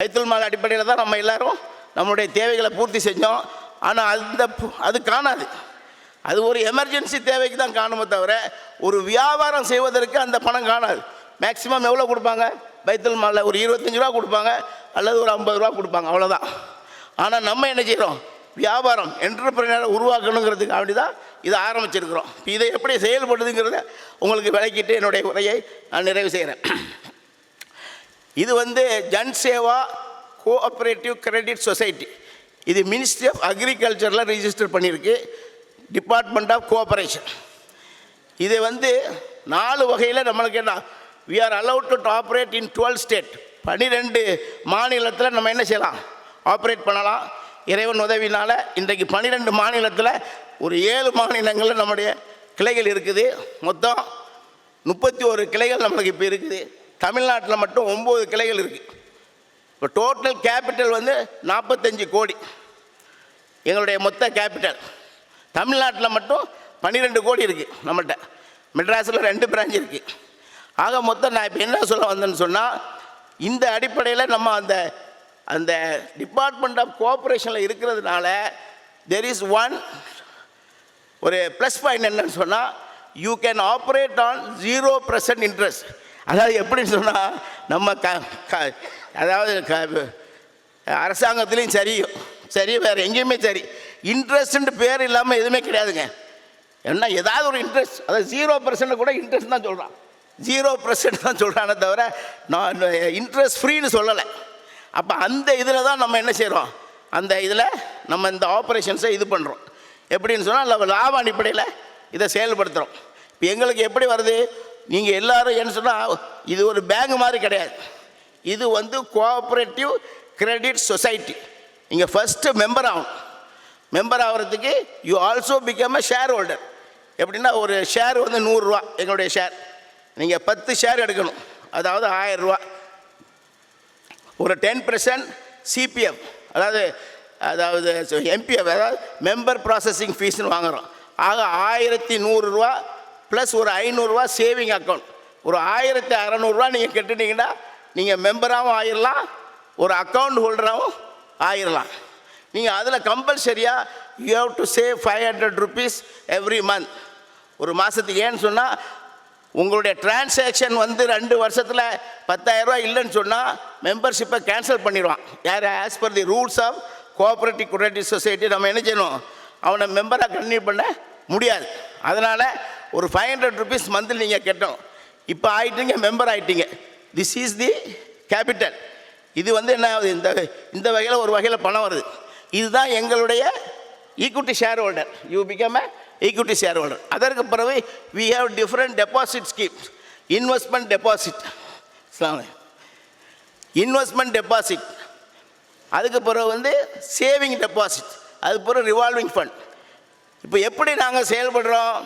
பைத்துல் mall அடிப்படையில் தான் நம்ம எல்லோரும் நம்மளுடைய தேவைகளை பூர்த்தி செஞ்சோம். ஆனால் அது காணாது. அது ஒரு எமர்ஜென்சி தேவைக்கு தான் காணுமே தவிர ஒரு வியாபாரம் செய்வதற்கு அந்த பணம் காணாது. மேக்ஸிமம் எவ்வளோ கொடுப்பாங்க? பைத்துல் மாலில் ஒரு 25 ரூபா கொடுப்பாங்க அல்லது ஒரு 50 ரூபா கொடுப்பாங்க, அவ்வளோதான். ஆனால் நம்ம என்ன செய்கிறோம்? வியாபாரம் என்டர்பிரைனரை உருவாக்கணுங்கிறதுக்கு அப்படி தான் இதை ஆரம்பிச்சிருக்கிறோம். இதை எப்படி செயல்படுதுங்கிறத உங்களுக்கு விளக்கிட்டு என்னுடைய உரையை நான் நிறைவு செய்கிறேன். இது Jan Seva cooperative credit society. இது மினிஸ்ட்ரி ஆஃப் அக்ரிகல்ச்சரில் ரிஜிஸ்டர் பண்ணியிருக்கு, டிபார்ட்மெண்ட் ஆஃப் கோஆப்ரேஷன். இது 4 வகையில் நம்மளுக்கு என்ன, we are allowed to operate in 12 state. 12 மாநிலத்தில் நம்ம என்ன செய்யலாம்? ஆப்ரேட் பண்ணலாம். இறைவன் உதவினால் இன்றைக்கு 12 மாநிலத்தில் ஒரு 7 மாநிலங்களில் நம்முடைய கிளைகள் இருக்குது. மொத்தம் 31 கிளைகள் நம்மளுக்கு இப்போ இருக்குது. தமிழ்நாட்டில் மட்டும் 9 கிளைகள் இருக்குது. இப்போ டோட்டல் கேபிட்டல் 45 கோடி எங்களுடைய மொத்த கேபிட்டல். தமிழ்நாட்டில் மட்டும் 12 கோடி இருக்குது நம்மள்கிட்ட. மெட்ராஸில் 2 பிரான்ச் இருக்குது. ஆக மொத்தம் நான் இப்போ என்ன சொல்ல வந்தேன்னு சொன்னால், இந்த அடிப்படையில் நம்ம அந்த டிபார்ட்மெண்ட் ஆஃப் கோஆப்ரேஷனில் இருக்கிறதுனால தெர் இஸ் ஒரு ப்ளஸ் பாயிண்ட் என்னன்னு சொன்னால், you can operate on 0% interest. அதாவது எப்படின்னு சொன்னால், நம்ம அதாவது அரசாங்கத்துலேயும் சரி வேறு எங்கேயுமே சரி, இன்ட்ரெஸ்ட்டுன்ட்டு பேர் இல்லாமல் எதுவுமே கிடையாதுங்க. ஏன்னா ஏதாவது ஒரு இன்ட்ரெஸ்ட், அதாவது 0% கூட இன்ட்ரெஸ்ட் தான் சொல்கிறான், 0% தான் சொல்கிறானே தவிர நான் இன்ட்ரெஸ்ட் ஃப்ரீன்னு சொல்லலை. அப்போ அந்த இதில் தான் நம்ம என்ன செய்கிறோம்? அந்த இதில் நம்ம இந்த ஆப்ரேஷன்ஸை இது பண்ணுறோம். எப்படின்னு சொன்னால் லாப அடிப்படையில் இதை செயல்படுத்துகிறோம். இப்போ எங்களுக்கு எப்படி வருது? நீங்கள் எல்லோரும் என்ன சொன்னால், இது ஒரு பேங்க் மாதிரி கிடையாது. இது கோஆப்ரேட்டிவ் கிரெடிட் சொசைட்டி. நீங்கள் ஃபஸ்ட்டு மெம்பர் ஆகணும். மெம்பர் ஆகிறதுக்கு you also become a share holder. எப்படின்னா ஒரு ஷேர் 100 ரூபா எங்களுடைய ஷேர். நீங்கள் 10 ஷேர் எடுக்கணும், அதாவது 1000 ரூபா. ஒரு 10% சிபிஎஃப், அதாவது எம்பிஎஃப், அதாவது மெம்பர் ப்ராசஸிங் ஃபீஸ்னு வாங்குகிறோம். ஆக 1100 ரூபா ப்ளஸ் ஒரு 500 ரூபா சேவிங் அக்கௌண்ட். ஒரு 1600 ரூபா நீங்கள் கட்டுனீங்கன்னா நீங்கள் மெம்பராகவும் ஆயிடலாம், ஒரு அக்கௌண்ட் ஹோல்டராகவும் ஆயிடலாம். நீங்கள் அதில் கம்பல்சரியாக you have to save 500 rupees every month, ஒரு மாதத்துக்கு. ஏன்னு சொன்னால், உங்களுடைய டிரான்சாக்ஷன் 2 வருஷத்தில் 10,000 ரூபா இல்லைன்னு சொன்னால் மெம்பர்ஷிப்பை கேன்சல் பண்ணிடுவான். யார்? As per the rules of cooperative credit society நம்ம என்ன செய்யணும்? அவனை மெம்பராக கன்டினியூ பண்ண முடியாது. அதனால் ஒரு 500 rupees மந்த்லி நீங்கள் கட்டணும். இப்போ ஆகிட்டீங்க, மெம்பர் ஆகிட்டீங்க. This is the capital. இது என்ன ஆகுது? இந்த வகையில் ஒரு வகையில் பணம் வருது. இதுதான் எங்களுடைய equity share holder. You become a equity share holder. அதற்கு பிறகு we have different deposit schemes. Investment deposit, investment deposit. அதுக்கு பிறகு சேவிங் டெபாசிட், அதுக்கு பிறகு ரிவால்விங் ஃபண்ட். இப்போ எப்படி நாங்கள் செயல்படுறோம்?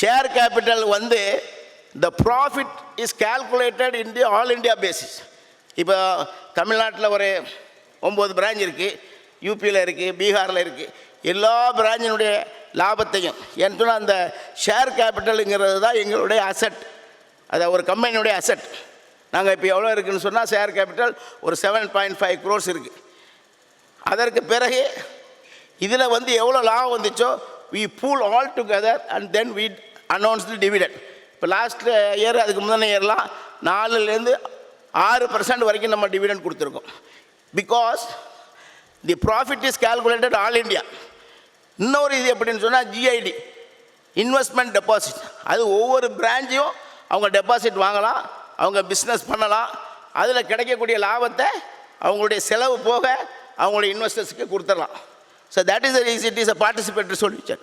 Share capital the profit is calculated in the all India basis. இப்போ தமிழ்நாட்டில் ஒரு 9 பிரான்ச் இருக்குது, யூபியில் இருக்குது, பீகாரில் இருக்குது. எல்லா பிரான்ச்சினுடைய லாபத்தையும் ஏன்னு சொன்னால் அந்த ஷேர் கேபிட்டலுங்கிறது தான் எங்களுடைய அசட். அதை ஒரு கம்பெனியுடைய அசட். நாங்கள் இப்போ எவ்வளோ இருக்குதுன்னு சொன்னால் ஷேர் கேபிட்டல் ஒரு 7.5 crores இருக்குது. அதற்கு பிறகு இதில் எவ்வளோ லாபம் வந்துச்சோ we pool all together and then we announce the dividend. இப்போ லாஸ்ட் இயர், அதுக்கு முந்தின இயர்லாம் 4% 6% வரைக்கும் நம்ம டிவிடெண்ட் கொடுத்துருக்கோம். Because the profit is calculated all India. இன்னொரு இது எப்படின்னு சொன்னால் ஜிஐடி, இன்வெஸ்ட்மெண்ட் டெபாசிட். அது ஒவ்வொரு பிரான்ச்சையும் அவங்க டெபாசிட் வாங்கலாம், அவங்க பிஸ்னஸ் பண்ணலாம். அதில் கிடைக்கக்கூடிய லாபத்தை அவங்களுடைய செலவு போக அவங்களுடைய இன்வெஸ்டர்ஸுக்கு கொடுத்துடலாம். So that is the reason it is a participatory solution.